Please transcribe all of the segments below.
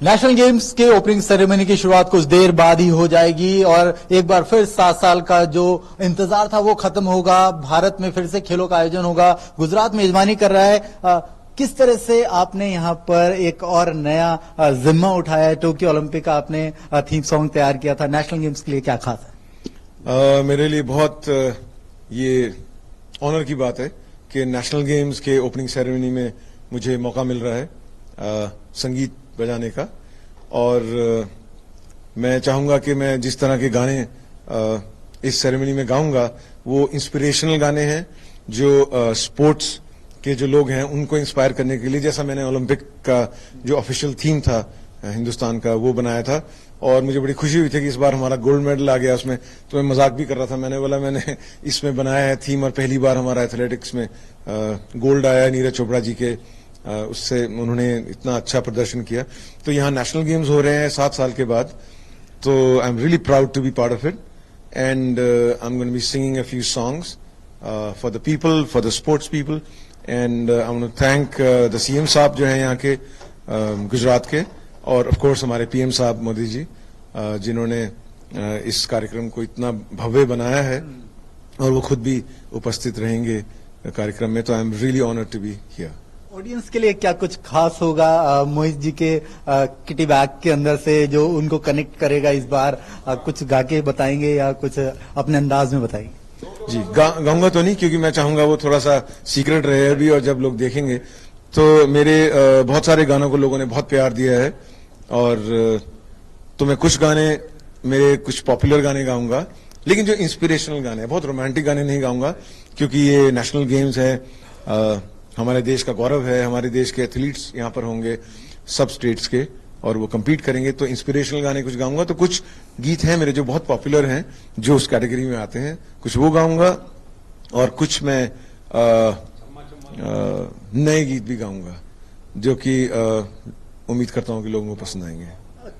National games के opening ceremony की शुरुआत कुछ देर बाद ही हो जाएगी और एक बार फिर 7 साल का जो इंतजार था वो खत्म होगा। भारत में फिर से खेलों का आयोजन होगा। गुजरात मेजबानी कर रहा है। किस तरह से आपने यहाँ पर एक और नया जिम्मा उठाया है? टोक्यो ओलंपिक का आपने थीम सॉन्ग तैयार किया था, नेशनल गेम्स के लिए क्या खास है? मेरे लिए बहुत ये ऑनर की बात है कि नेशनल गेम्स के ओपनिंग सेरेमनी में मुझे मौका मिल रहा है संगीत बजाने का। और मैं चाहूंगा कि मैं जिस तरह के गाने इस सेरेमनी में गाऊंगा वो इंस्पिरेशनल गाने हैं, जो स्पोर्ट्स के जो लोग हैं उनको इंस्पायर करने के लिए, जैसा मैंने ओलंपिक का जो ऑफिशियल थीम था हिंदुस्तान का वो बनाया था। और मुझे बड़ी खुशी हुई थी कि इस बार हमारा गोल्ड मेडल आ गया उसमें। तो मैं मजाक भी कर रहा था, मैंने बोला मैंने इसमें बनाया है थीम और पहली बार हमारा एथलेटिक्स में गोल्ड आया नीरज चोपड़ा जी के, उससे उन्होंने इतना अच्छा प्रदर्शन किया। तो यहाँ नेशनल गेम्स हो रहे हैं 7 साल के बाद, तो I am really proud to be part of it and I am going to be singing a few songs for the people, for the sports people and I want to thank the CM साहब जो हैं यहाँ के गुजरात के, और of course हमारे PM साहब मोदी जी जिन्होंने इस कार्यक्रम को इतना भव्य बनाया है और वो खुद भी उपस्थित रहेंगे कार्यक्रम में। तो I am really honoured to be here. Audience के लिए क्या कुछ खास होगा मोहित जी के किटी बैग के अंदर से जो उनको कनेक्ट करेगा इस बार? कुछ गा के बताएंगे या कुछ अपने अंदाज में बताएंगे? जी, गाऊंगा तो नहीं, क्योंकि मैं चाहूंगा वो थोड़ा सा सीक्रेट रहे अभी, और जब लोग देखेंगे तो मेरे बहुत सारे गानों को लोगों ने बहुत प्यार दिया है। और तो मैं कुछ गाने, मेरे कुछ पॉपुलर गाने गाऊंगा, लेकिन जो इंस्पिरेशनल गाने हैं, बहुत रोमांटिक गाने नहीं गाऊंगा, क्योंकि ये नेशनल गेम्स है, हमारे देश का गौरव है। हमारे देश के एथलीट्स यहाँ पर होंगे सब स्टेट्स के और वो compete करेंगे, तो इंस्पिरेशनल गाने कुछ गाऊंगा। तो कुछ गीत हैं मेरे जो बहुत पॉपुलर हैं, जो उस कैटेगरी में आते हैं, कुछ वो गाऊंगा और कुछ मैं नए गीत भी गाऊंगा, जो कि उम्मीद करता हूं कि लोगों को पसंद आएंगे।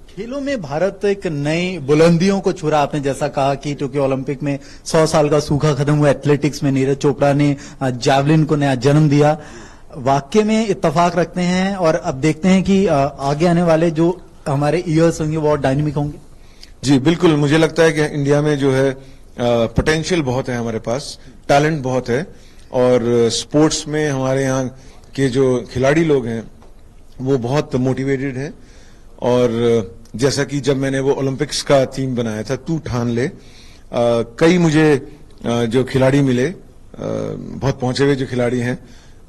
खेलों में भारत एक नई बुलंदियों को छू रहा। आपने जैसा कहा कि टोक्यो ओलंपिक में 100 साल का सूखा खत्म हुआ, एथलेटिक्स में नीरज चोपड़ा ने जैवलिन को नया जन्म दिया। वाकई में इत्तेफाक रखते हैं और अब देखते हैं कि आगे आने वाले जो हमारे ईयर्स होंगे वो और डायनेमिक होंगे। जी बिल्कुल, मुझे लगता है कि इंडिया में जो है पोटेंशियल बहुत है, हमारे पास टैलेंट बहुत है, और स्पोर्ट्स में हमारे यहाँ के जो खिलाड़ी लोग हैं वो बहुत मोटिवेटेड हैं। और जैसा कि जब मैंने वो ओलंपिक्स का थीम बनाया था, तू ठान ले, कई मुझे जो खिलाड़ी मिले, बहुत पहुंचे हुए जो खिलाड़ी हैं,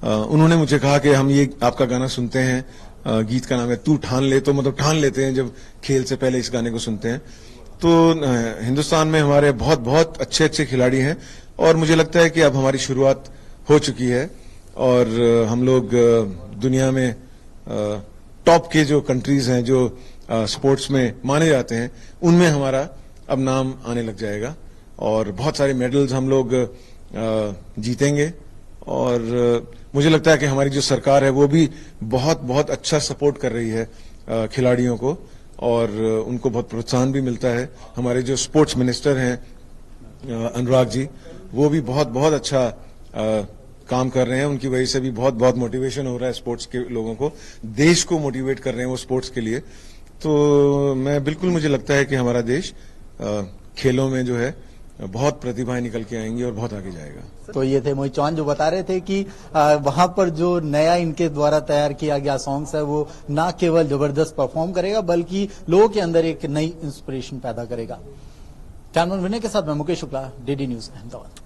उन्होंने मुझे कहा कि हम ये आपका गाना सुनते हैं, गीत का नाम है तू ठान ले, तो मतलब ठान लेते हैं जब खेल से पहले इस गाने को सुनते हैं। तो हिंदुस्तान में हमारे बहुत बहुत अच्छे अच्छे खिलाड़ी हैं, और मुझे लगता है कि अब हमारी शुरुआत हो चुकी है और हम लोग दुनिया में टॉप के जो कंट्रीज हैं, जो स्पोर्ट्स में माने जाते हैं, उनमें हमारा अब नाम आने लग जाएगा और बहुत सारे मेडल्स हम लोग जीतेंगे। और मुझे लगता है कि हमारी जो सरकार है वो भी बहुत बहुत अच्छा सपोर्ट कर रही है खिलाड़ियों को, और उनको बहुत प्रोत्साहन भी मिलता है। हमारे जो स्पोर्ट्स मिनिस्टर हैं अनुराग जी, वो भी बहुत बहुत अच्छा काम कर रहे हैं। उनकी वजह से भी बहुत बहुत मोटिवेशन हो रहा है स्पोर्ट्स के लोगों को, देश को मोटिवेट कर रहे हैं वो स्पोर्ट्स के लिए। तो मैं बिल्कुल, मुझे लगता है कि हमारा देश खेलों में जो है बहुत प्रतिभाएं निकल के आएंगी और बहुत आगे जाएगा। तो ये थे मोहित चौहान जो बता रहे थे कि वहां पर जो नया इनके द्वारा तैयार किया गया सॉन्ग्स है वो ना केवल जबरदस्त परफॉर्म करेगा बल्कि लोगों के अंदर एक नई इंस्पिरेशन पैदा करेगा। कैमरामैन विनय के साथ मैं मुकेश शुक्ला, डीडी न्यूज अहमदाबाद।